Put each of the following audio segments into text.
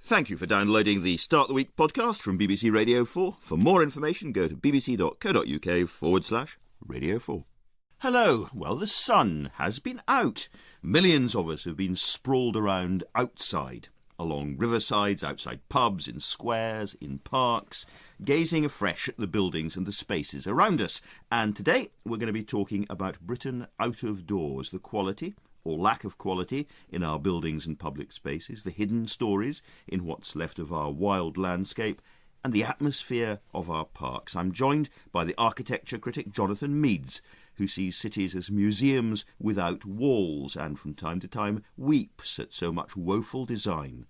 Thank you for downloading the Start the Week podcast from BBC Radio 4. For more information, go to bbc.co.uk/Radio 4. Hello. Well, the sun has been out. Millions of us have been sprawled around outside, along riversides, outside pubs, in squares, in parks, gazing afresh at the buildings and the spaces around us. And today we're going to be talking about Britain out of doors, the quality or lack of quality in our buildings and public spaces, the hidden stories in what's left of our wild landscape, and the atmosphere of our parks. I'm joined by the architecture critic Jonathan Meades, who sees cities as museums without walls and from time to time weeps at so much woeful design,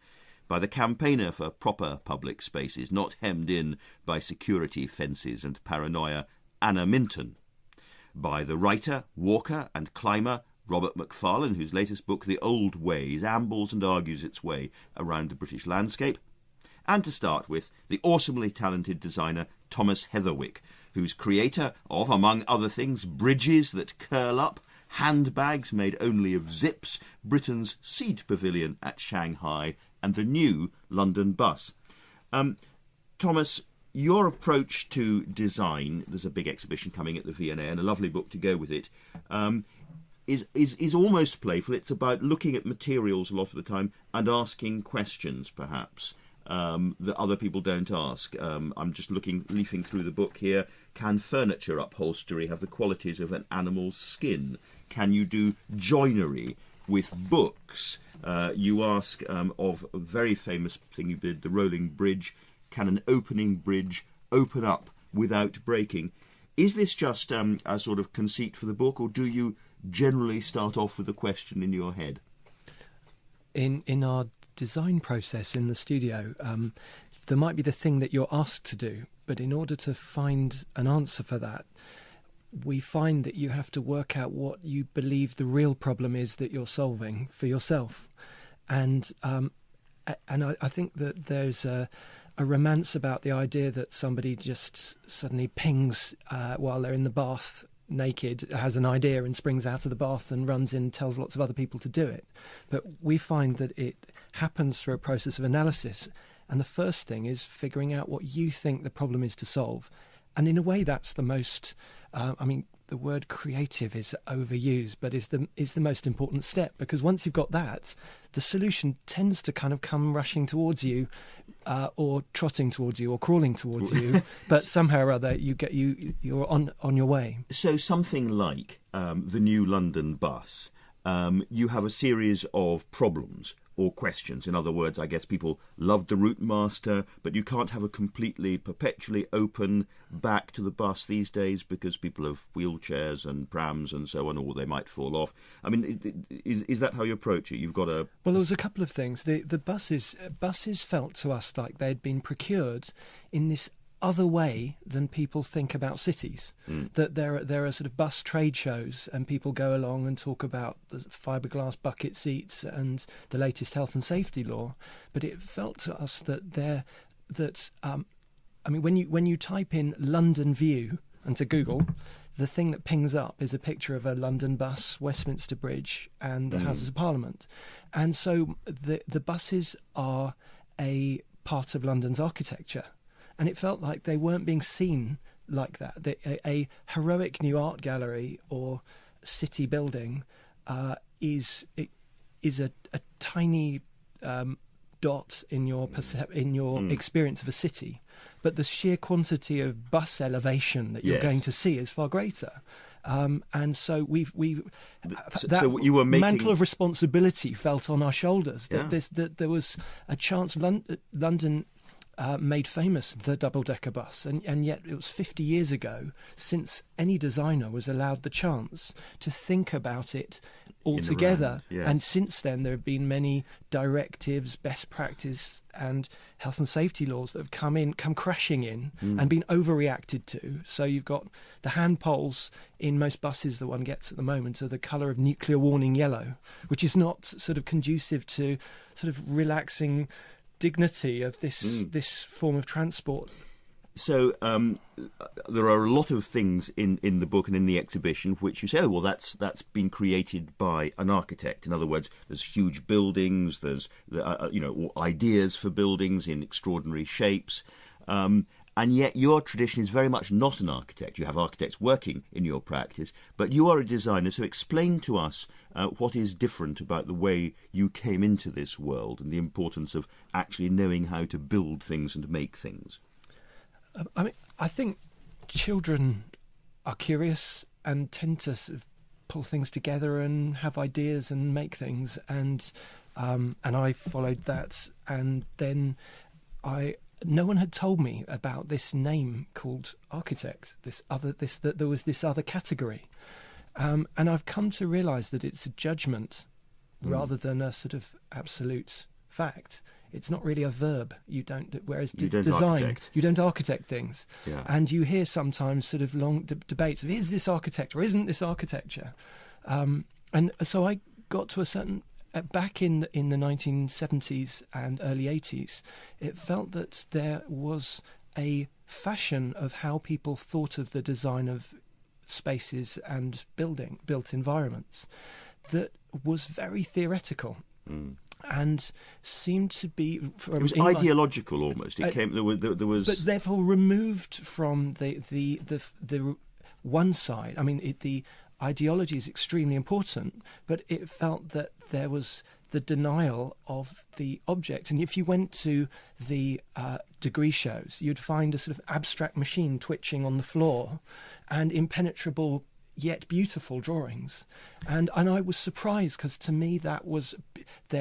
by the campaigner for proper public spaces, not hemmed in by security fences and paranoia, Anna Minton, by the writer, walker and climber Robert Macfarlane, whose latest book, The Old Ways, ambles and argues its way around the British landscape, and to start with, the awesomely talented designer Thomas Heatherwick, who's creator of, among other things, bridges that curl up, handbags made only of zips, Britain's Seed Pavilion at Shanghai, and the new London bus. Thomas, your approach to design, there's a big exhibition coming at the V&A and a lovely book to go with it, is almost playful. It's about looking at materials a lot of the time and asking questions, perhaps, that other people don't ask. I'm just leafing through the book here. Can furniture upholstery have the qualities of an animal's skin? Can you do joinery with books? You ask of a very famous thing you did, the rolling bridge. Can an opening bridge open up without breaking? Is this just a sort of conceit for the book, or do you generally start off with a question in your head? In our design process in the studio, there might be the thing that you're asked to do, but in order to find an answer for that, we find that you have to work out what you believe the real problem is that you're solving for yourself. And I think that there's a romance about the idea that somebody just suddenly pings while they're in the bath naked, has an idea and springs out of the bath and runs in and tells lots of other people to do it. But we find that it happens through a process of analysis. And the first thing is figuring out what you think the problem is to solve. And in a way, that's the most, the word creative is overused, but is the most important step, because once you've got that, the solution tends to kind of come rushing towards you, or trotting towards you, or crawling towards you. But somehow or other, you're on your way. So something like the new London bus, you have a series of problems or questions. In other words, I guess people loved the route master, but you can't have a completely, perpetually open back to the bus these days because people have wheelchairs and prams and so on, or they might fall off. I mean, is that how you approach it? You've got a... Well, there was a couple of things. The buses felt to us like they'd been procured in this other way than people think about cities. That there are sort of bus trade shows and people go along and talk about the fiberglass bucket seats and the latest health and safety law, but it felt to us that when you type in London View into Google, the thing that pings up is a picture of a London bus, Westminster Bridge and the Houses of Parliament. And so the buses are a part of London's architecture. And it felt like they weren't being seen like that. A heroic new art gallery or city building is a tiny dot in your experience of a city, but the sheer quantity of bus elevation that you're going to see is far greater. And so so you were making... mantle of responsibility felt on our shoulders. That there was a chance. London made famous the double-decker bus, and yet it was 50 years ago since any designer was allowed the chance to think about it altogether. And since then there have been many directives, best practice and health and safety laws that have come crashing in and been overreacted to. So you've got the hand poles in most buses that one gets at the moment are the colour of nuclear warning yellow, which is not sort of conducive to sort of relaxing dignity of this form of transport. So there are a lot of things in the book and in the exhibition which you say, oh, well, that's been created by an architect. In other words, there's huge buildings, there's ideas for buildings in extraordinary shapes, and yet your tradition is very much not an architect. You have architects working in your practice, but you are a designer. So explain to us what is different about the way you came into this world and the importance of actually knowing how to build things and make things. I think children are curious and tend to sort of pull things together and have ideas and make things, and I followed that. And then no one had told me about this name called architect. That there was this other category, and I've come to realise that it's a judgment rather than a sort of absolute fact. It's not really a verb. Whereas design, architect. You don't architect things. Yeah. And you hear sometimes sort of long debates of, is this architecture or isn't this architecture? And so I got to a certain, back in the 1970s and early 80s, it felt that there was a fashion of how people thought of the design of spaces and built environments that was very theoretical. And seemed to be... It was ideological almost. It came. There was... But therefore removed from the one side. I mean, the ideology is extremely important, but it felt that there was the denial of the object. And if you went to the degree shows, you'd find a sort of abstract machine twitching on the floor and impenetrable yet beautiful drawings, and I was surprised, because to me there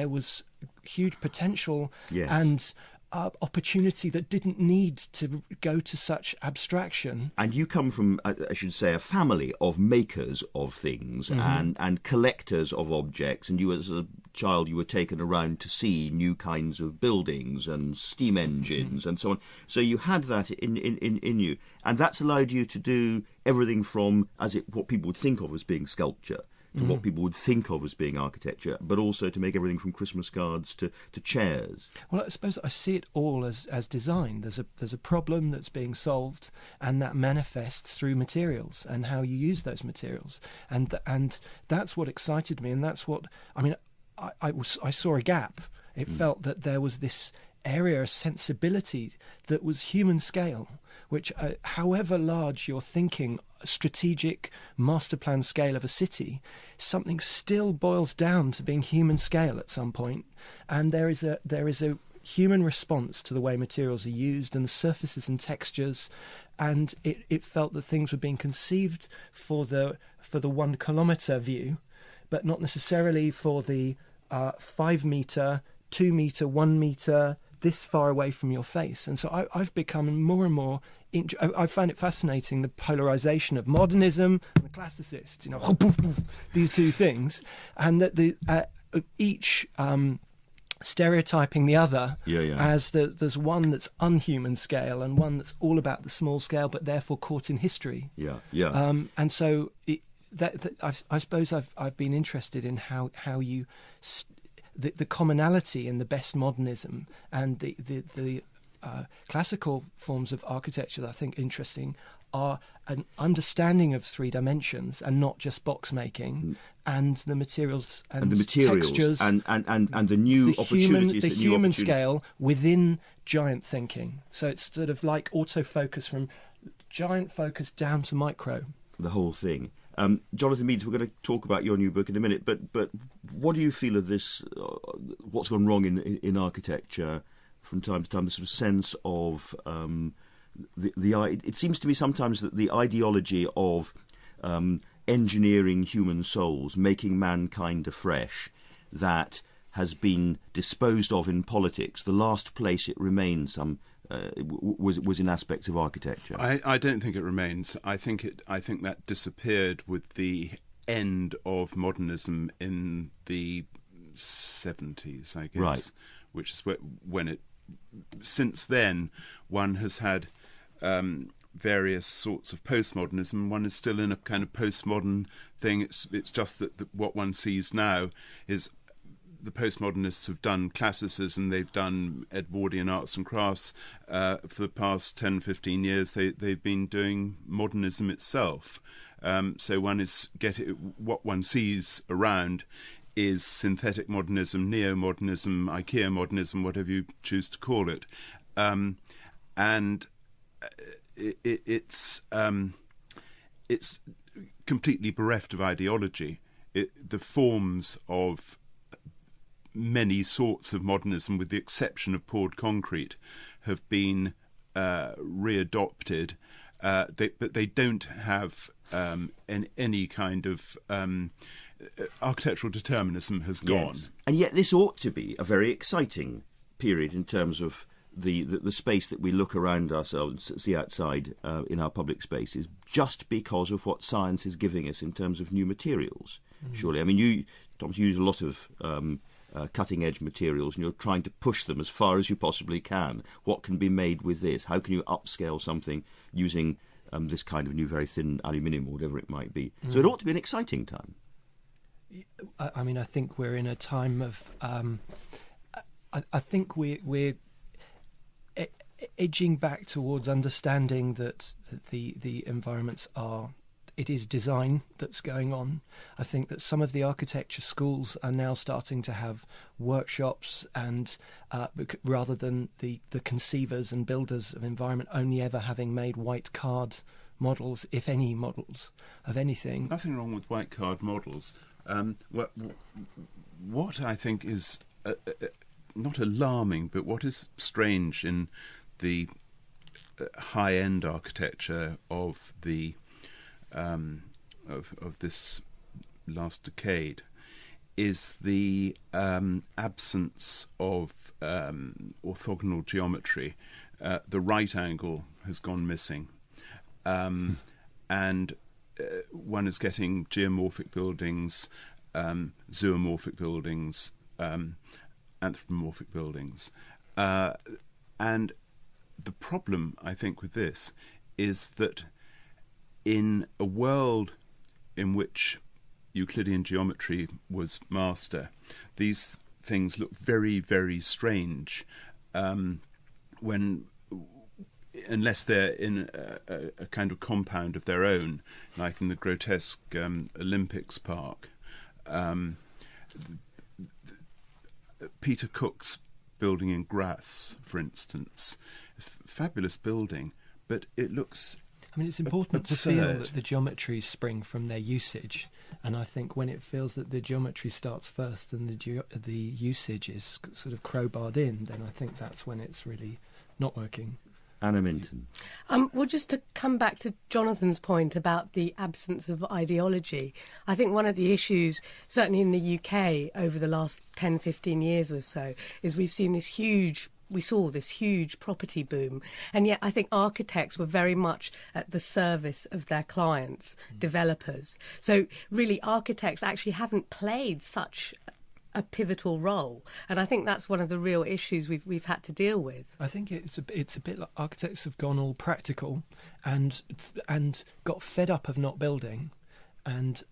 was huge potential. Yes. And opportunity that didn't need to go to such abstraction. And you come from, I should say, a family of makers of things and collectors of objects, and you as a child you were taken around to see new kinds of buildings and steam engines and so on. So you had that in you, and that's allowed you to do everything from what people would think of as being sculpture to what people would think of as being architecture, but also to make everything from Christmas cards to chairs. Well, I suppose I see it all as design. There's a problem that's being solved, and that manifests through materials and how you use those materials, and that's what excited me, and that's what I saw a gap. It felt that there was this area, a sensibility that was human scale, which, however large you're thinking, strategic master plan scale of a city, something still boils down to being human scale at some point. And there is a human response to the way materials are used and the surfaces and textures, and it felt that things were being conceived for the 1 kilometre view, but not necessarily for the 5 metre, 2 metre, 1 metre, this far away from your face. And so I've become more and more I find it fascinating, the polarization of modernism and the classicist, these two things, and that each stereotyping the other as there's one that's unhuman scale and one that's all about the small scale, but therefore caught in history. And so I suppose I've been interested in how you the commonality in the best modernism and the classical forms of architecture that I think interesting are an understanding of 3 dimensions and not just box making, and the materials and the textures and the new opportunities, the human scale within giant thinking. So it's sort of like autofocus from giant focus down to micro. The whole thing. Jonathan Meads, we're going to talk about your new book in a minute, but what do you feel of this? What's gone wrong in architecture from time to time? The sort of sense of it seems to me sometimes that the ideology of engineering human souls, making mankind afresh, that has been disposed of in politics. The last place it remains was in aspects of architecture. I don't think it remains. I think that disappeared with the end of modernism in the 70s, I guess. Right. Which is when it. Since then, one has had various sorts of postmodernism. One is still in a kind of postmodern thing. It's just that what one sees now is the postmodernists have done classicism, they've done Edwardian arts and crafts. For the past 10, 15 years, they've been doing modernism itself. So what one sees around is synthetic modernism, neo-modernism, IKEA modernism, whatever you choose to call it. It's completely bereft of ideology. The forms of many sorts of modernism, with the exception of poured concrete, have been readopted, but they don't have any kind of architectural determinism has gone. Yes. And yet this ought to be a very exciting period in terms of the space that we look around ourselves, see outside in our public spaces, just because of what science is giving us in terms of new materials. Surely, I mean, Thomas, you use a lot of cutting-edge materials, and you're trying to push them as far as you possibly can. What can be made with this? How can you upscale something using this kind of new, very thin aluminium or whatever it might be? So it ought to be an exciting time. I mean, I think we're in a time of. I think we're edging back towards understanding that the environments are. It is design that's going on. I think that some of the architecture schools are now starting to have workshops, and rather than the conceivers and builders of environment only ever having made white card models, if any models of anything. Nothing wrong with white card models. What I think is not alarming, but what is strange in the high-end architecture of the of this last decade is the absence of orthogonal geometry. The right angle has gone missing, and one is getting geomorphic buildings, zoomorphic buildings, anthropomorphic buildings, and the problem, I think, with this is that in a world in which Euclidean geometry was master, these things look very, very strange unless they're in a kind of compound of their own, like in the grotesque Olympics Park. Peter Cook's building in Grasse, for instance, fabulous building, but it looks. I mean, it's important to feel that the geometries spring from their usage, and I think when it feels that the geometry starts first and the usage is sort of crowbarred in, then I think that's when it's really not working. Anna Minton. Well, just to come back to Jonathan's point about the absence of ideology, I think one of the issues, certainly in the UK over the last 10, 15 years or so, is we saw this huge property boom, and yet I think architects were very much at the service of their clients, developers. So really architects actually haven't played such a pivotal role, and I think that's one of the real issues we've had to deal with. I think it's a bit like architects have gone all practical and got fed up of not building, and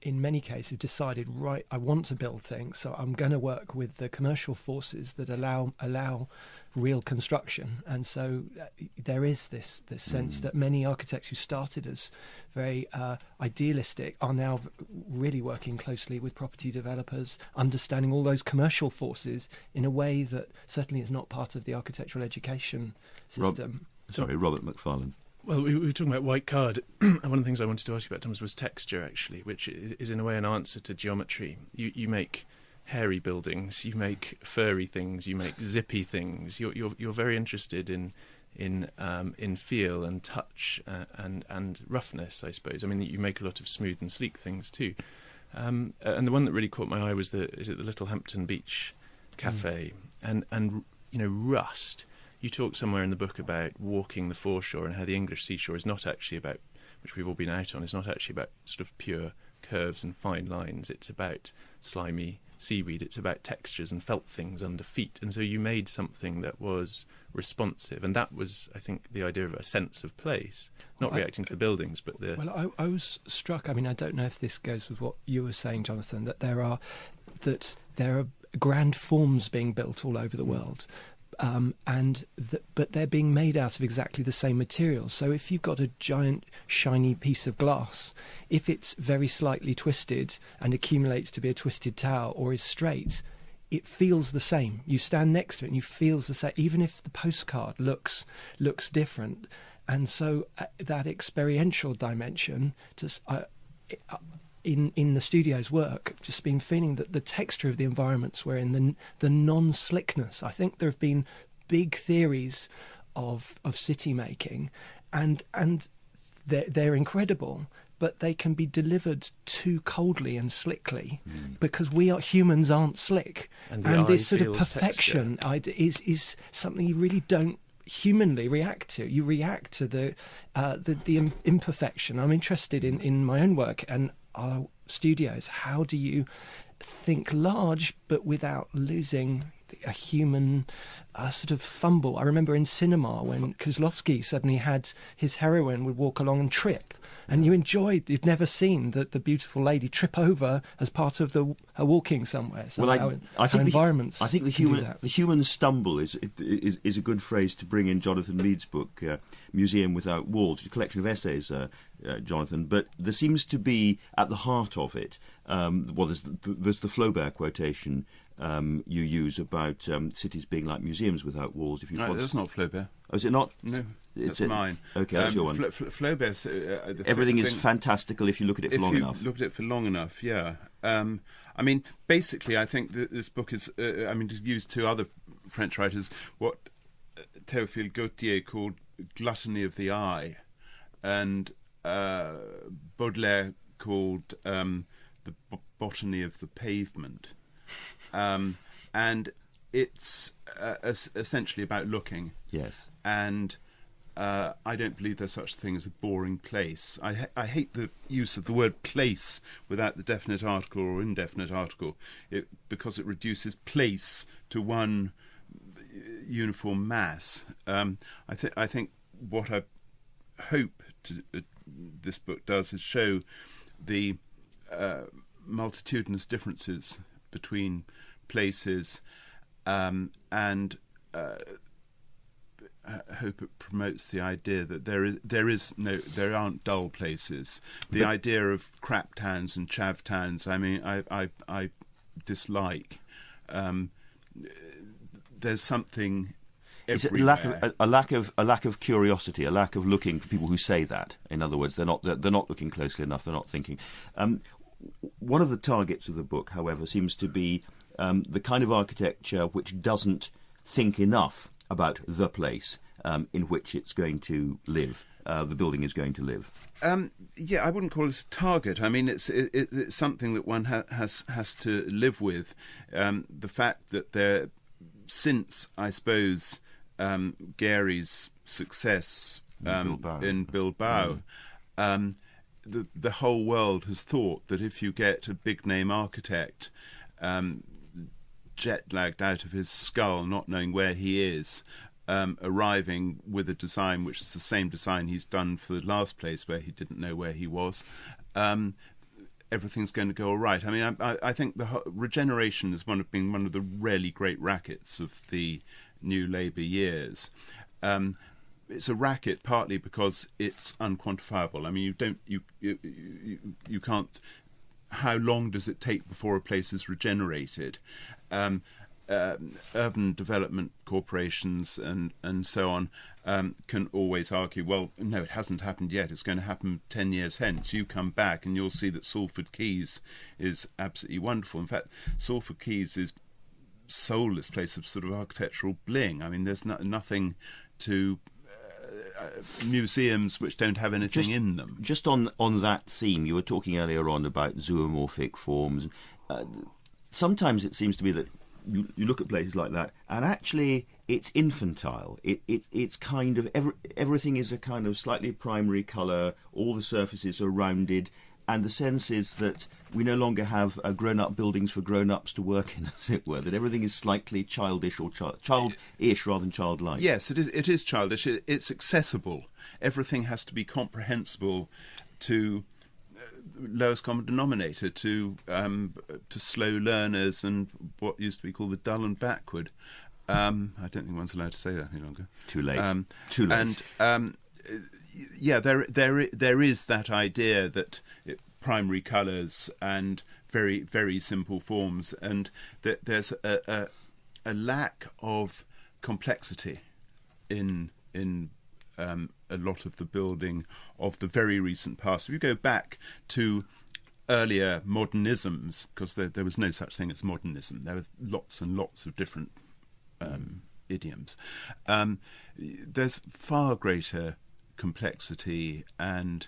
in many cases decided, right, I want to build things, so I'm going to work with the commercial forces that allow real construction. And so there is this sense that many architects who started as very idealistic are now really working closely with property developers, understanding all those commercial forces in a way that certainly is not part of the architectural education system. Robert McFarlane. Well, we were talking about white card, and one of the things I wanted to ask you about, Thomas, was texture, actually, which is in a way an answer to geometry. You make hairy buildings, you make furry things, you make zippy things. You're very interested in feel and touch and roughness, I suppose. I mean, you make a lot of smooth and sleek things too. And the one that really caught my eye was the Little Hampton Beach Cafe, and rust. You talk somewhere in the book about walking the foreshore and how the English seashore is not actually about, which we've all been out on, is not actually about sort of pure curves and fine lines. It's about slimy seaweed. It's about textures and felt things under feet. And so you made something that was responsive. And that was, I think, the idea of a sense of place, not reacting to the buildings, but the... Well, I was struck, I mean, I don't know if this goes with what you were saying, Jonathan, that there are... that there are grand forms being built all over the world. But they're being made out of exactly the same material. So if you've got a giant shiny piece of glass, if it's very slightly twisted and accumulates to be a twisted tower or is straight, it feels the same. You stand next to it and you feel the same, even if the postcard looks different. And so that experiential dimension, in the studio's work, just been feeling that the texture of the environments we're in, the non-slickness. I think there have been big theories of city making, and they're incredible, but they can be delivered too coldly and slickly because humans aren't slick, and this sort of perfection is something you really don't humanly react to. You react to the imperfection. I'm interested in my own work and our studios. How do you think large but without losing a human sort of fumble? I remember in cinema when Kozlovsky suddenly had his heroine would walk along and trip, and you'd never seen the beautiful lady trip over as part of her walking somewhere. So well, I think environments. I think the human stumble is a good phrase to bring in Jonathan Mead's book, Museum Without Walls, a collection of essays, Jonathan. But there seems to be at the heart of it. There's the Flaubert quotation you use about cities being like museums without walls. If you that's not Flaubert. Oh, is it not? No. It's mine. Okay, that's your one. Flaubert's... everything is fantastical if you look at it for long enough. If you look at it for long enough, yeah. I mean, basically, I think that this book is... to use two other French writers, what Théophile Gautier called gluttony of the eye, and Baudelaire called the botany of the pavement. And it's essentially about looking. Yes. And... I don't believe there's such a thing as a boring place. I hate the use of the word place without the definite article or indefinite article, because it reduces place to one uniform mass. I think what I hope this book does is show the multitudinous differences between places, and I hope it promotes the idea that there aren't dull places. The idea of crap towns and chav towns, I mean, I dislike. There's something everywhere. It's a lack of curiosity, a lack of looking for people who say that. In other words, they're not looking closely enough. They're not thinking. One of the targets of the book, however, seems to be the kind of architecture which doesn't think enough about the place in which it's going to live, the building is going to live. I wouldn't call it a target. I mean, it's something that one has to live with. The fact that since, I suppose, Gary's success in Bilbao, the whole world has thought that if you get a big-name architect jet-lagged out of his skull, not knowing where he is, arriving with a design which is the same design he's done for the last place where he didn't know where he was, everything's going to go all right. I mean, I think the regeneration has been one of the really great rackets of the New Labour years. It's a racket partly because it's unquantifiable. I mean, you can't. How long does it take before a place is regenerated? Urban development corporations and so on can always argue, well, no, it hasn't happened yet. It's going to happen 10 years hence. You come back and you'll see that Salford Quays is absolutely wonderful. In fact, Salford Quays is soulless place of sort of architectural bling. I mean, there's nothing to... museums which don't have anything in them. Just on that theme, you were talking earlier on about zoomorphic forms. Sometimes it seems to be that you look at places like that, and actually it's infantile. It's kind of everything is a kind of slightly primary colour. All the surfaces are rounded, and the sense is that we no longer have grown-up buildings for grown-ups to work in, as it were. That everything is slightly childish or childish rather than childlike. Yes, it is childish. It's accessible. Everything has to be comprehensible to lowest common denominator to slow learners and what used to be called the dull and backward. I don't think one's allowed to say that any longer. Too late. Too late. And there is that idea that primary colours and very, very simple forms, and that there's a lack of complexity in a lot of the building of the very recent past. If you go back to earlier modernisms, because there was no such thing as modernism, there were lots and lots of different idioms. There's far greater complexity and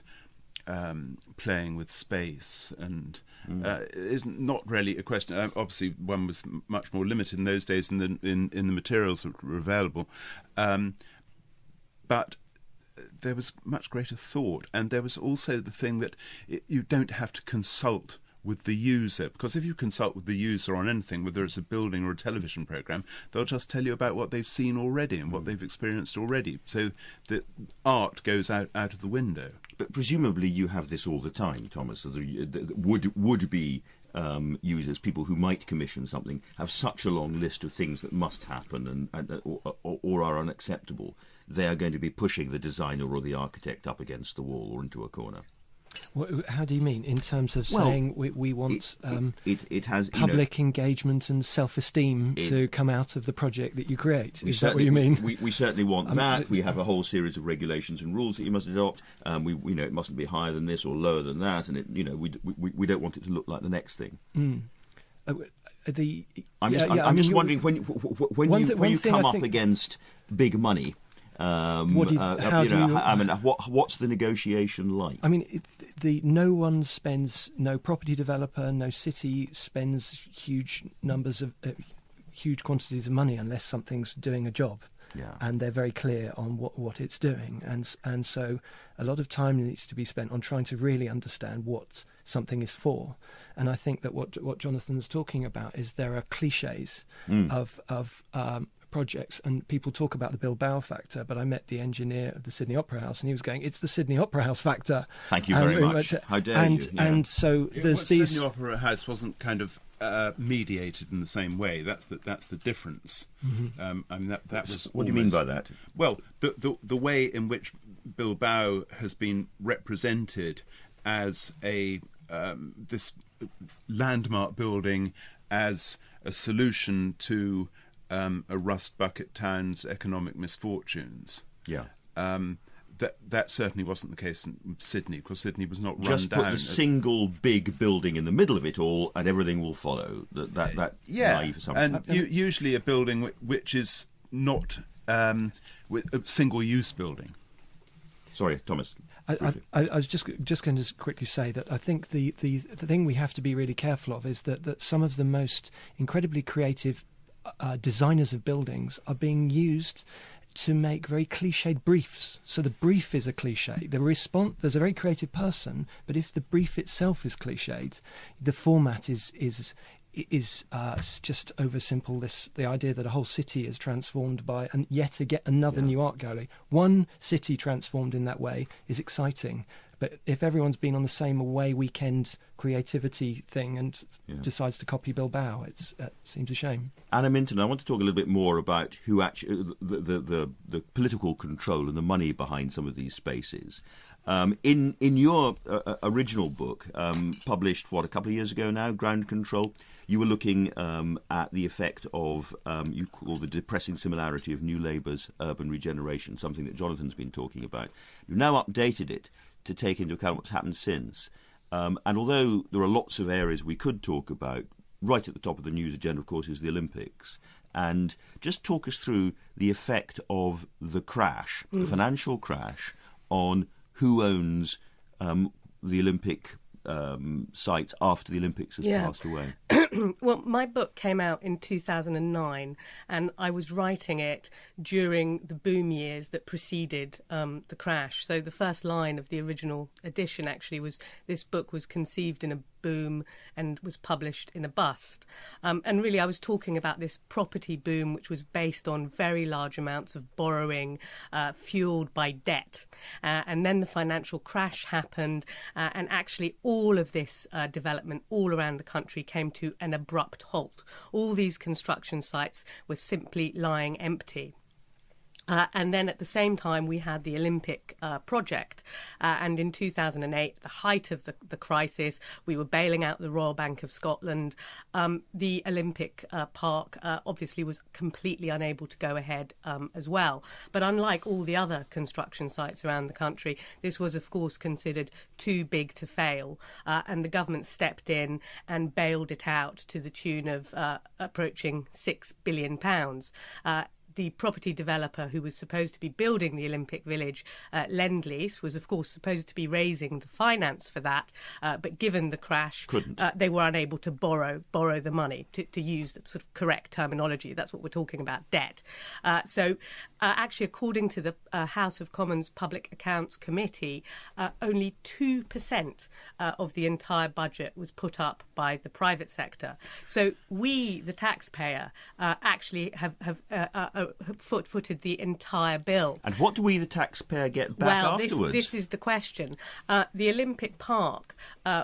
playing with space, and it's not really a question. Obviously, one was much more limited in those days in the materials that were available, but there was much greater thought, and there was also the thing that you don't have to consult with the user, because if you consult with the user on anything, whether it's a building or a television program, they'll just tell you about what they've seen already and what they've experienced already. So the art goes out of the window. But presumably you have this all the time, Thomas. So would be users, people who might commission something, have such a long list of things that must happen or are unacceptable. They are going to be pushing the designer or the architect up against the wall or into a corner. How do you mean in terms of saying we want it has public engagement and self-esteem to come out of the project that you create? Is that what you mean? We certainly want that. We have a whole series of regulations and rules that you must adopt. It mustn't be higher than this or lower than that, and we don't want it to look like the next thing. I'm just wondering when you come up against big money. What's the negotiation like? I mean, no property developer, no city spends huge quantities of money unless something's doing a job. Yeah. And they're very clear on what it's doing, and so a lot of time needs to be spent on trying to really understand what something is for. And I think that what Jonathan's talking about is there are cliches of projects, and people talk about the Bilbao factor, but I met the engineer of the Sydney Opera House and he was going, it's the Sydney Opera House factor. Thank you very much. How dare you. Yeah. And so there's these... Sydney Opera House wasn't kind of mediated in the same way. That's the difference. Mm-hmm. That was. What do you mean by that? Well, the way in which Bilbao has been represented as this landmark building as a solution to a rust bucket town's economic misfortunes. Yeah. That certainly wasn't the case in Sydney, because Sydney was not run down. Just put the single big building in the middle of it all, and everything will follow. That naive assumption. And usually a building which is not a single-use building. Sorry, Thomas. I was just going to quickly say that I think the thing we have to be really careful of is that some of the most incredibly creative designers of buildings are being used to make very cliched briefs. So the brief is a cliche. There's a very creative person, but if the brief itself is cliched, the format is just oversimple. The idea that a whole city is transformed by yet another new art gallery. One city transformed in that way is exciting. But if everyone's been on the same away weekend creativity thing and decides to copy Bilbao, it seems a shame. Anna Minton, I want to talk a little bit more about who actually the political control and the money behind some of these spaces. In your original book, published a couple of years ago now, Ground Control, you were looking at the effect of you call the depressing similarity of New Labour's urban regeneration, something that Jonathan's been talking about. You've now updated it to take into account what's happened since. And although there are lots of areas we could talk about, right at the top of the news agenda, of course, is the Olympics. And just talk us through the effect of the crash, the financial crash, on who owns the Olympic sites after the Olympics has passed away. Well, my book came out in 2009, and I was writing it during the boom years that preceded the crash. So the first line of the original edition actually was, this book was conceived in a boom and was published in a bust. And really I was talking about this property boom, which was based on very large amounts of borrowing, fueled by debt. And then the financial crash happened, and actually all of this development all around the country came to an abrupt halt. All these construction sites were simply lying empty. And then at the same time, we had the Olympic project. And in 2008, the height of the crisis, we were bailing out the Royal Bank of Scotland. The Olympic Park obviously was completely unable to go ahead as well. But unlike all the other construction sites around the country, this was, of course, considered too big to fail. And the government stepped in and bailed it out to the tune of approaching £6 billion. The property developer who was supposed to be building the Olympic Village, Lend-Lease, was of course supposed to be raising the finance for that, but given the crash, they were unable to borrow the money, to use the sort of correct terminology. That's what we're talking about, debt. So actually, according to the House of Commons Public Accounts Committee, only 2% of the entire budget was put up by the private sector. So we, the taxpayer, actually have footed the entire bill. And what do we, the taxpayer, get back afterwards? This is the question. The Olympic Park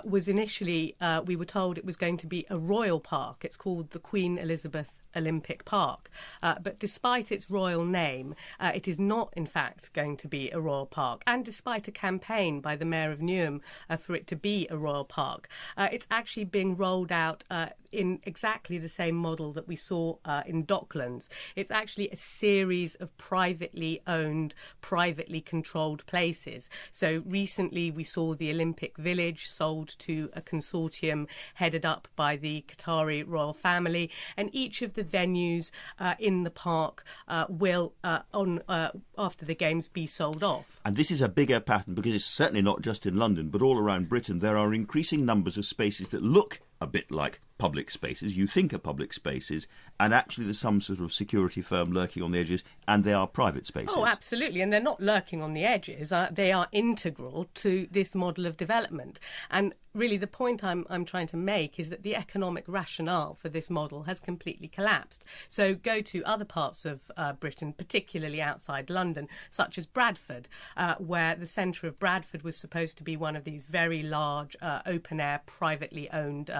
was initially, we were told it was going to be a royal park. It's called the Queen Elizabeth Olympic Park. But despite its royal name, it is not, in fact, going to be a royal park. And despite a campaign by the Mayor of Newham for it to be a royal park, it's actually being rolled out in exactly the same model that we saw in Docklands. It's actually a series of privately owned, privately controlled places. So recently we saw the Olympic Village sold to a consortium headed up by the Qatari royal family, and each of the venues in the park will, after the Games, be sold off. And this is a bigger pattern because it's certainly not just in London, but all around Britain. There are increasing numbers of spaces that look a bit like public spaces, you think are public spaces, and actually there's some sort of security firm lurking on the edges, and they are private spaces. Oh, absolutely, and they're not lurking on the edges. They are integral to this model of development. And really the point I'm trying to make is that the economic rationale for this model has completely collapsed. So go to other parts of Britain, particularly outside London, such as Bradford, where the centre of Bradford was supposed to be one of these very large, open-air, privately owned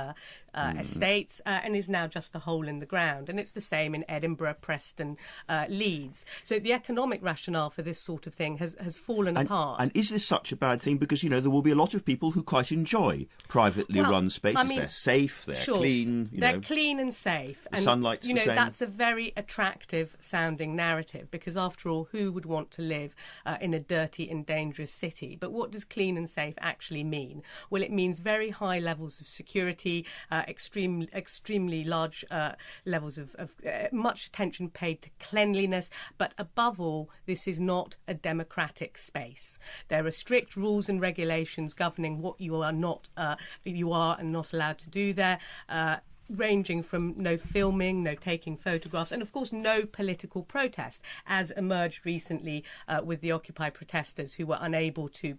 estates, and is now just a hole in the ground. And it's the same in Edinburgh, Preston, Leeds. So the economic rationale for this sort of thing has fallen apart. And is this such a bad thing? Because, you know, there will be a lot of people who quite enjoy privately run spaces. I mean, they're safe, they're clean. They're clean and safe. The sunlight's the same. That's a very attractive sounding narrative, because after all, who would want to live in a dirty and dangerous city? But what does clean and safe actually mean? Well, it means very high levels of security, extremely large levels of much attention paid to cleanliness, but above all, this is not a democratic space. There are strict rules and regulations governing what you are and not allowed to do there. Ranging from no filming, no taking photographs, and of course no political protest, as emerged recently with the Occupy protesters who were unable to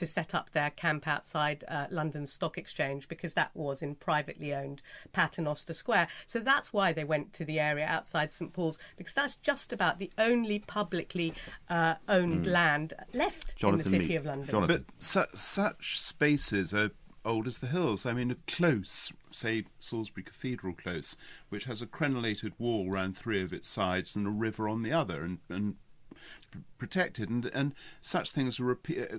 set up their camp outside London Stock Exchange because that was in privately owned Paternoster Square. So that's why they went to the area outside St Paul's, because that's just about the only publicly owned land left in the City of London. But such spaces are old as the hills. I mean, a close, say Salisbury Cathedral Close, which has a crenellated wall round three of its sides and a river on the other, and protected, and such things are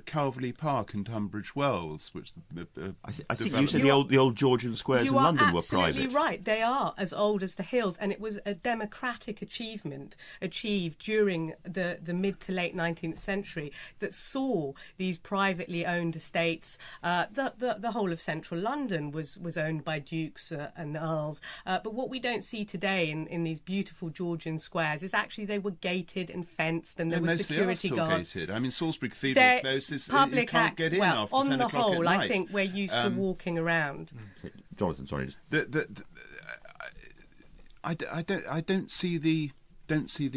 Calverley Park in Tunbridge Wells, which I think you said the old Georgian squares in London were private. You are absolutely right. They are as old as the hills, and it was a democratic achievement achieved during the mid to late 19th century that saw these privately owned estates. The whole of central London was owned by dukes and earls, but what we don't see today in these beautiful Georgian squares is actually they were gated and fenced, and there were security guards. Gated. I mean, Salisbury Cathedral Close is you can't get in after 10 o'clock at night. On the whole, I think we're used to walking around. Jonathan, sorry. I don't see the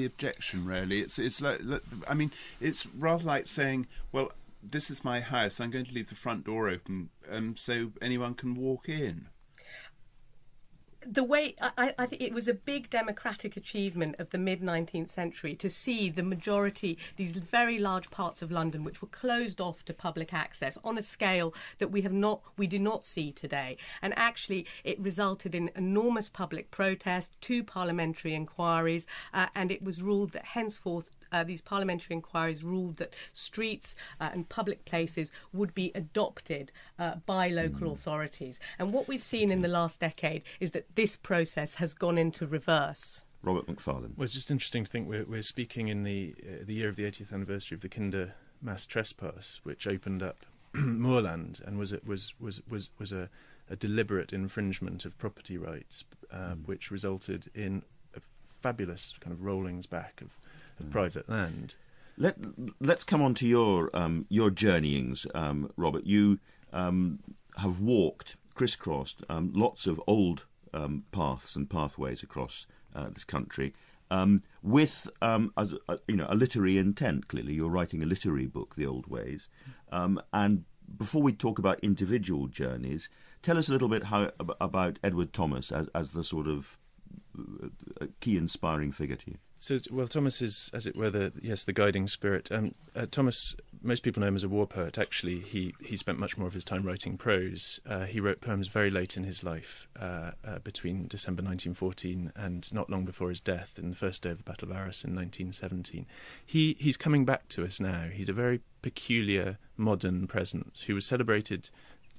objection really. It's like, I mean, it's rather like saying, well, this is my house. I'm going to leave the front door open so anyone can walk in. The way I think it was a big democratic achievement of the mid-19th century to see the majority, these very large parts of London, which were closed off to public access on a scale that we do not see today. And actually, it resulted in enormous public protest, 2 parliamentary inquiries, and it was ruled that henceforth these parliamentary inquiries ruled that streets and public places would be adopted by local authorities. And what we've seen in the last decade is that this process has gone into reverse. Robert McFarlane. Well, it's just interesting to think we're speaking in the year of the 80th anniversary of the Kinder mass trespass, which opened up moorland and was a deliberate infringement of property rights, which resulted in a fabulous kind of rollings back of private land. Let's come on to your journeyings, Robert. You have walked, crisscrossed, lots of old paths and pathways across this country, with a literary intent. Clearly, you're writing a literary book, The Old Ways. And before we talk about individual journeys, tell us a little bit about Edward Thomas as the sort of key inspiring figure to you. So, well, Thomas is, as it were, the guiding spirit. Thomas, most people know him as a war poet. Actually, he spent much more of his time writing prose. He wrote poems very late in his life, between December 1914 and not long before his death, in the first day of the Battle of Arras in 1917. He's coming back to us now. He's a very peculiar modern presence who was celebrated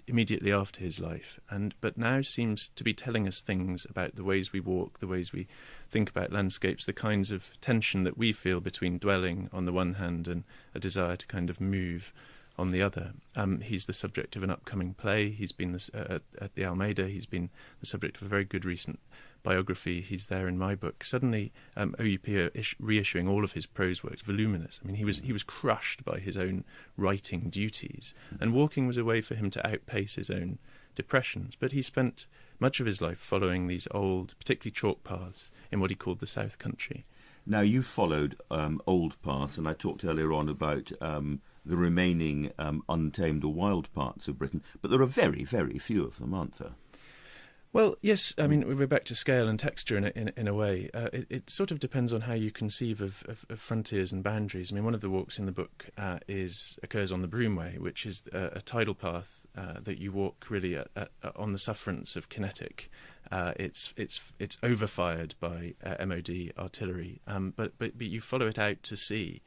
immediately after his life, but now seems to be telling us things about the ways we walk, the ways we think about landscapes, the kinds of tension that we feel between dwelling on the one hand and a desire to kind of move on the other. He's the subject of an upcoming play. He's been at the Almeida. He's been the subject of a very good recent biography. He's there in my book. Suddenly, OUP are reissuing all of his prose works, voluminous. I mean, he was crushed by his own writing duties, and walking was a way for him to outpace his own depressions. But he spent much of his life following these old, particularly chalk paths, in what he called the South Country. Now, you followed old paths, and I talked earlier on about the remaining untamed or wild parts of Britain, but there are very, very few of them, aren't there? Well, yes. I mean, we're back to scale and texture in a way. It sort of depends on how you conceive of frontiers and boundaries. I mean, one of the walks in the book occurs on the Broomway, which is a tidal path that you walk really on the sufferance of kinetic. It's overfired by MOD artillery, but you follow it out to sea.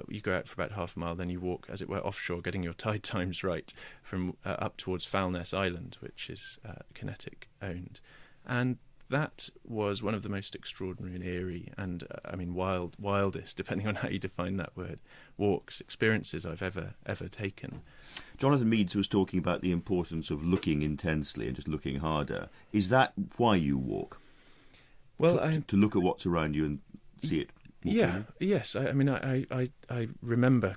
You go out for about half a mile, then you walk, as it were, offshore, getting your tide times right, from up towards Foulness Island, which is kinetic owned. And that was one of the most extraordinary and eerie and, wildest, depending on how you define that word, experiences I've ever taken. Jonathan Meades was talking about the importance of looking intensely and just looking harder. Is that why you walk? Well, to look at what's around you and see it? Yeah, yes. I remember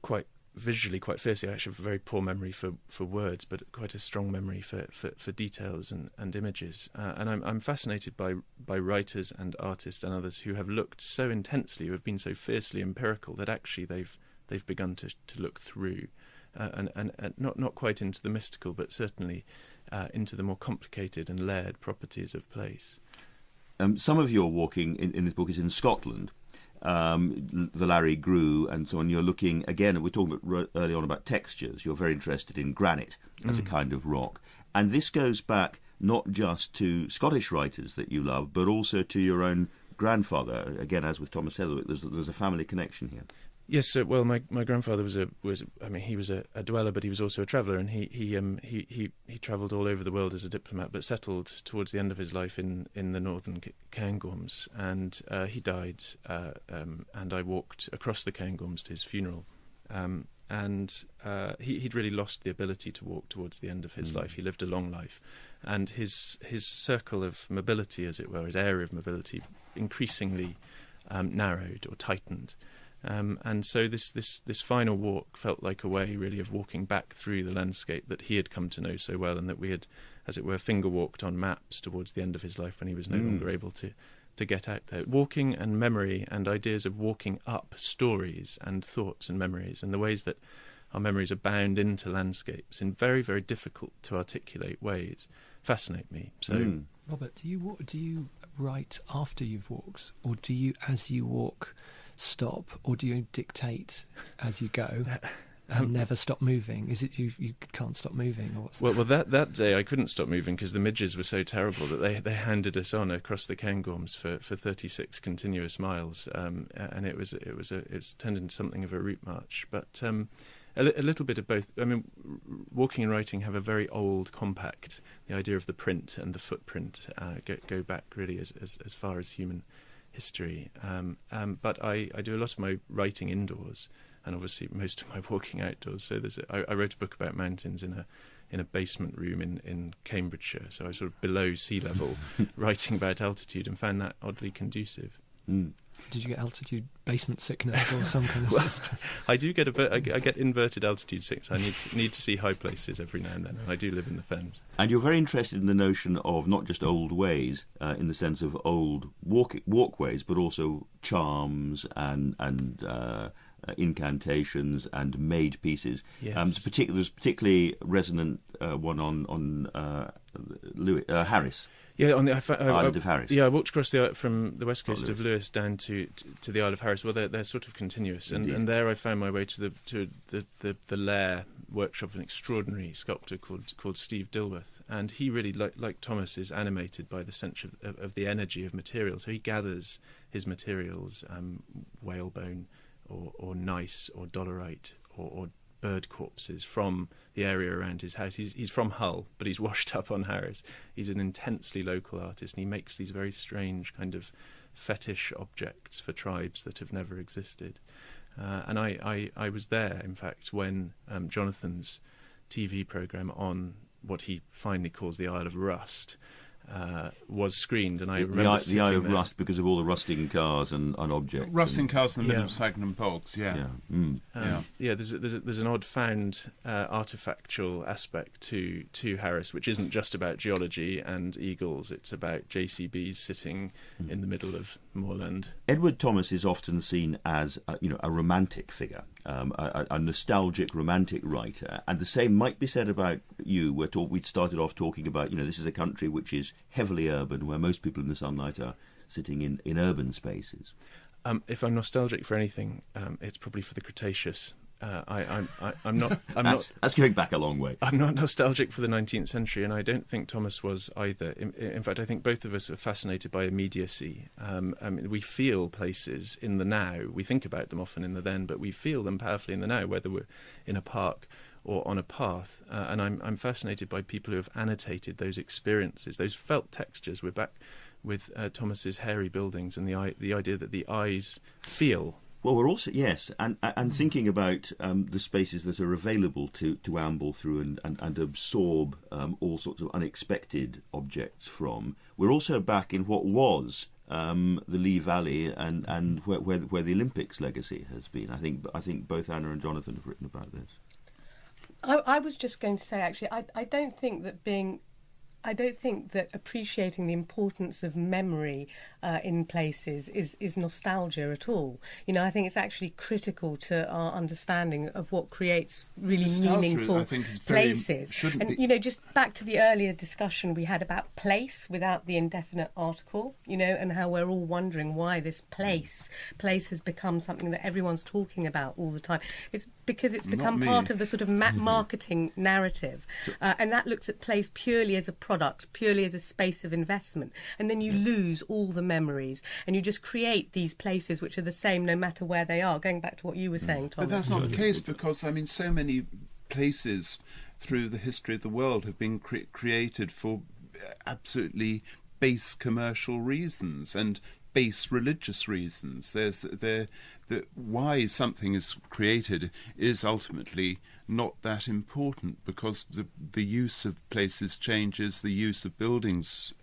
quite visually, quite fiercely. I actually have a very poor memory for words, but quite a strong memory for details and images. And I'm fascinated by writers and artists and others who have looked so intensely, who have been so fiercely empirical, that actually they've begun to look through, and not quite into the mystical, but certainly into the more complicated and layered properties of place. Some of your walking in this book is in Scotland. The Larry Grew and so on. You're looking, again, we're talking early on about textures. You're very interested in granite as a kind of rock. And this goes back not just to Scottish writers that you love, but also to your own grandfather. Again, as with Thomas Heatherwick, there's a family connection here. Yes, well, my grandfather was he was a dweller, but he was also a traveller, and he travelled all over the world as a diplomat, but settled towards the end of his life in the northern Cairngorms, and he died, and I walked across the Cairngorms to his funeral, and he'd really lost the ability to walk towards the end of his life. He lived a long life, and his circle of mobility, as it were, his area of mobility, increasingly narrowed or tightened. And so this final walk felt like a way, really, of walking back through the landscape that he had come to know so well, and that we had as it were, finger-walked on maps towards the end of his life when he was no longer able to get out there. Walking and memory and ideas of walking up stories and thoughts and memories and the ways that our memories are bound into landscapes in very, very difficult to articulate ways fascinate me. So, Robert, do you write after you've walked, or do you, as you walk, stop, or do you dictate as you go and never stop moving? Is it you can't stop moving, or what's well, that day I couldn't stop moving because the midges were so terrible that they handed us on across the Cairngorms for 36 continuous miles, and it's turned into something of a route march, but. A little bit of both. I mean, walking and writing have a very old compact. The idea of the print and the footprint go back really as far as human history. But I do a lot of my writing indoors, and obviously most of my walking outdoors. So I wrote a book about mountains in a basement room in Cambridgeshire. So I was sort of below sea level, writing about altitude, and found that oddly conducive. Did you get altitude basement sickness or some kind of stuff? I do get I get inverted altitude sickness. I need to see high places every now and then. I do live in the fens. And you're very interested in the notion of not just old ways, in the sense of old walkways, but also charms and incantations and made pieces. Yes. There's particularly resonant one on Harris. Yeah, on the Island of Harris. Yeah, I walked across from the west coast of Lewis down to the Isle of Harris. Well, they're sort of continuous, and there I found my way to the lair workshop of an extraordinary sculptor called Steve Dilworth, and he really, like Thomas, is animated by the sense of the energy of material. So he gathers his materials, whalebone or gneiss or dolerite or bird corpses from the area around his house. He's from Hull, but he's washed up on Harris. He's an intensely local artist, and he makes these very strange kind of fetish objects for tribes that have never existed. And I was there, in fact, when Jonathan's TV programme on what he finally calls the Isle of Rust was screened, and I remember the Isle of there. Rust because of all the rusting cars and objects. Rusting cars in the middle of Swagnham Bogs, Yeah. There's an odd found artifactual aspect to Harris, which isn't just about geology and eagles. It's about JCBs sitting in the middle of moorland. Edward Thomas is often seen as a romantic figure, a nostalgic romantic writer, and the same might be said about you. We'd started off talking about this is a country which is heavily urban, where most people in the sunlight are sitting in urban spaces. If I'm nostalgic for anything, it's probably for the Cretaceous. I'm not. That's going back a long way. I'm not nostalgic for the 19th century, and I don't think Thomas was either. In fact, I think both of us are fascinated by immediacy. We feel places in the now. We think about them often in the then, but we feel them powerfully in the now, whether we're in a park or on a path. And I'm fascinated by people who have annotated those experiences, those felt textures. We're back with Thomas's hairy buildings and the idea that the eyes feel. Well, we're also, yes, and thinking about the spaces that are available to amble through and absorb all sorts of unexpected objects from. We're also back in what was the Lee Valley and where the Olympics legacy has been. I think both Anna and Jonathan have written about this. I was just going to say, actually, I don't think that appreciating the importance of memory in places is nostalgia at all. I think it's actually critical to our understanding of what creates really meaningful places. And just back to the earlier discussion we had about place without the indefinite article, and how we're all wondering why this place has become something that everyone's talking about all the time. It's because it's become part of the sort of marketing narrative, and that looks at place purely as a product, purely as a space of investment, and then you lose all the memories, and you just create these places which are the same no matter where they are. Going back to what you were saying, Thomas. But that's not the case, because so many places through the history of the world have been created for absolutely base commercial reasons and base religious reasons. Why something is created is ultimately not that important, because the use of places changes, the use of buildings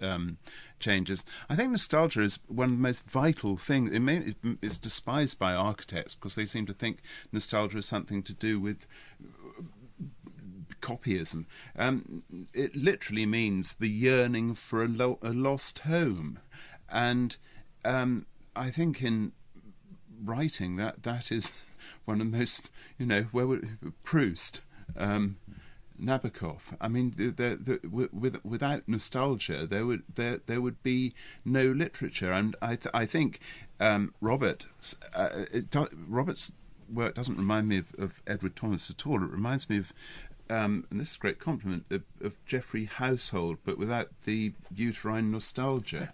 changes. I think nostalgia is one of the most vital things. It's despised by architects because they seem to think nostalgia is something to do with copyism. It literally means the yearning for a lost home, and I think in writing that is one of the most, Proust, Nabokov. I mean, without nostalgia, there would be no literature, and I think Robert's work doesn't remind me of Edward Thomas at all. It reminds me of, and this is a great compliment, of Geoffrey Household, but without the uterine nostalgia.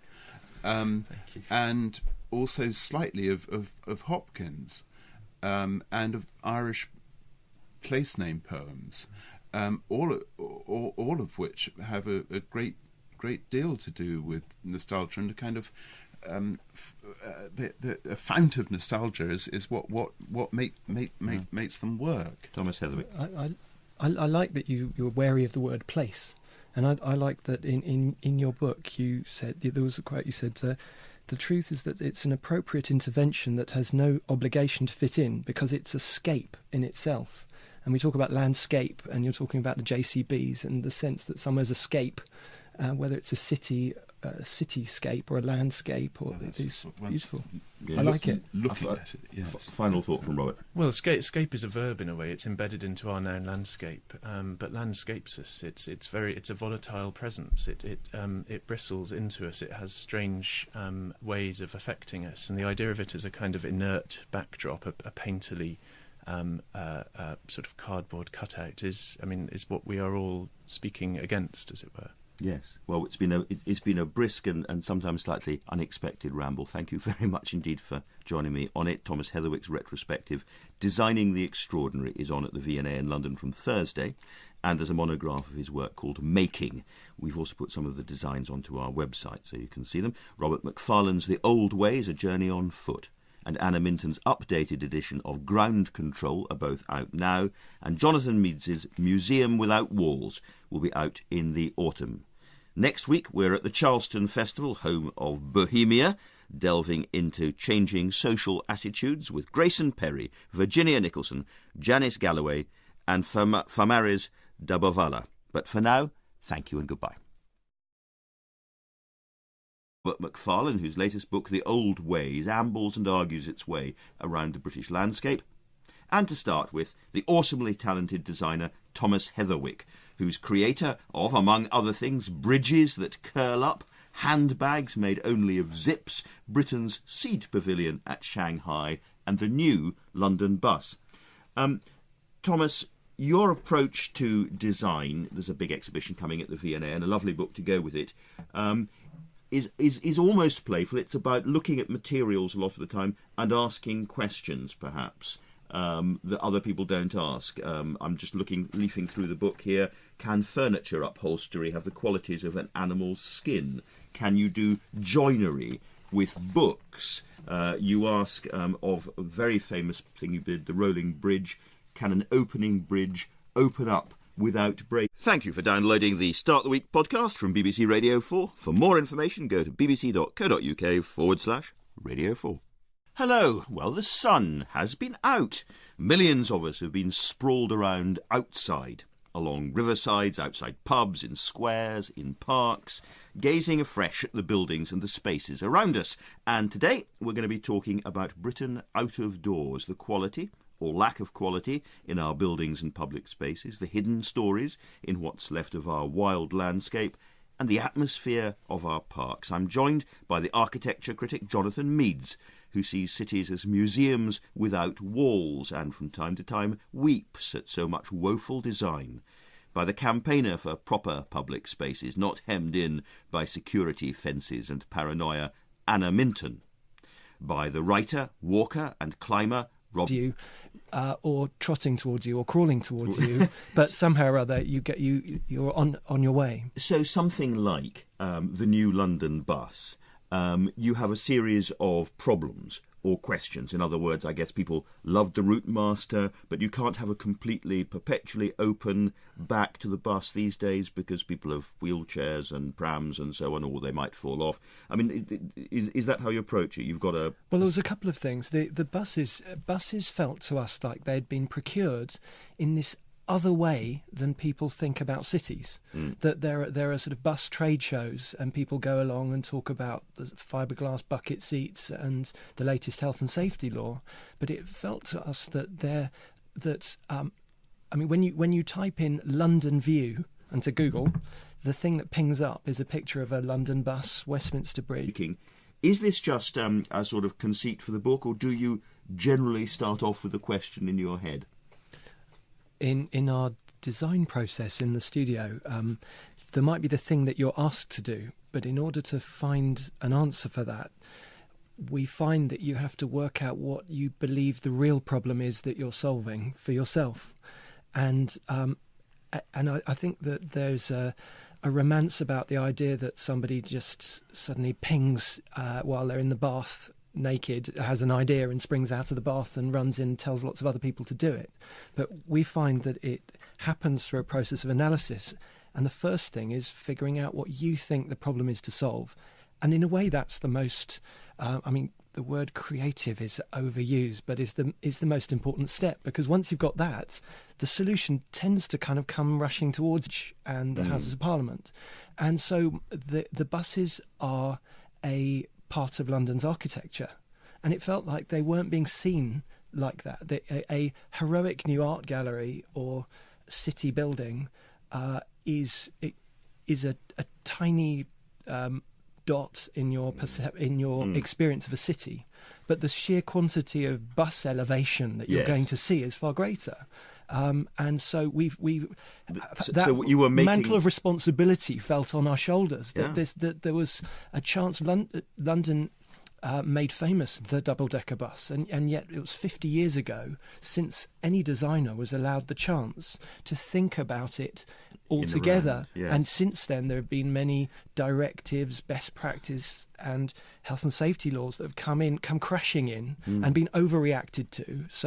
Thank you. And also slightly of Hopkins, and of Irish place name poems, all of which have a great deal to do with nostalgia, and a kind of the fount of nostalgia is what makes them work. Thomas Heatherwick. I like that you're wary of the word place, and I like that in your book you said, there was a quote, you said, the truth is that it's an appropriate intervention that has no obligation to fit in because it's a scape in itself. And we talk about landscape, and you're talking about the JCBs and the sense that somewhere's a scape, whether it's a cityscape or a landscape, or it's beautiful. Yeah, I like it. Looking at it, yes. Final thought from Robert. Well, scape is a verb in a way. It's embedded into our known landscape, but landscapes us. It's a volatile presence. It bristles into us. It has strange ways of affecting us, and the idea of it as a kind of inert backdrop, a painterly sort of cardboard cutout is what we are all speaking against, as it were. Yes. Well, it's been a brisk and sometimes slightly unexpected ramble. Thank you very much indeed for joining me on it. Thomas Heatherwick's retrospective, Designing the Extraordinary, is on at the V&A in London from Thursday, and there's a monograph of his work called Making. We've also put some of the designs onto our website so you can see them. Robert Macfarlane's The Old Ways, A Journey on Foot, and Anna Minton's updated edition of Ground Control are both out now, and Jonathan Meads's Museum Without Walls will be out in the autumn. Next week we're at the Charleston Festival, home of Bohemia, delving into changing social attitudes with Grayson Perry, Virginia Nicholson, Janice Galloway and Famaris Dabovala. But for now, thank you and goodbye. Robert Macfarlane, whose latest book, The Old Ways, ambles and argues its way around the British landscape. And to start with, the awesomely talented designer Thomas Heatherwick, who's creator of, among other things, bridges that curl up, handbags made only of zips, Britain's seed pavilion at Shanghai, and the new London bus. Thomas, your approach to design, there's a big exhibition coming at the V&A and a lovely book to go with it, is almost playful. It's about looking at materials a lot of the time and asking questions, perhaps, that other people don't ask. I'm just leafing through the book here. Can furniture upholstery have the qualities of an animal's skin? Can you do joinery with books? You ask of a very famous thing you did, the rolling bridge. Can an opening bridge open up without break? Thank you for downloading the Start the Week podcast from BBC Radio 4. For more information, go to bbc.co.uk/Radio 4. Hello. Well, the sun has been out. Millions of us have been sprawled around outside, along riversides, outside pubs, in squares, in parks, gazing afresh at the buildings and the spaces around us. And today we're going to be talking about Britain out of doors, the quality or lack of quality in our buildings and public spaces, the hidden stories in what's left of our wild landscape, and the atmosphere of our parks. I'm joined by the architecture critic Jonathan Meads, who sees cities as museums without walls and from time to time weeps at so much woeful design, by the campaigner for proper public spaces not hemmed in by security fences and paranoia, Anna Minton, by the writer, walker and climber Rob you, or trotting towards you, or crawling towards you, but somehow or other you're on your way. So something like the new London bus, you have a series of problems or questions. In other words, I guess people loved the route master, but you can't have a completely, perpetually open back to the bus these days because people have wheelchairs and prams and so on, or they might fall off. I mean, is that how you approach it? You've got a... Well, there was a couple of things. The buses felt to us like they'd been procured in this other way than people think about cities. That there are sort of bus trade shows, and people go along and talk about the fiberglass bucket seats and the latest health and safety law. But it felt to us that when you type in London View into Google, the thing that pings up is a picture of a London bus, Westminster Bridge. Is this just a sort of conceit for the book, or do you generally start off with a question in your head? In our design process in the studio, there might be the thing that you're asked to do, but in order to find an answer for that, we find that you have to work out what you believe the real problem is that you're solving for yourself. And I think that there's a romance about the idea that somebody just suddenly pings while they're in the bath naked, has an idea and springs out of the bath and runs in and tells lots of other people to do it. But we find that it happens through a process of analysis. And the first thing is figuring out what you think the problem is to solve. And in a way, that's the most, the word creative is overused, but is the most important step, because once you've got that, the solution tends to kind of come rushing towards you and the Houses of Parliament. And so the buses are a part of London's architecture, and it felt like they weren't being seen like that. A heroic new art gallery or city building is a tiny dot in your experience of a city, but the sheer quantity of bus elevation that you're going to see is far greater. And so so you were making mantle of responsibility felt on our shoulders. That there was a chance. London made famous the double-decker bus, and yet it was 50 years ago since any designer was allowed the chance to think about it altogether. And since then there have been many directives, best practice and health and safety laws that have come crashing in and been overreacted to. So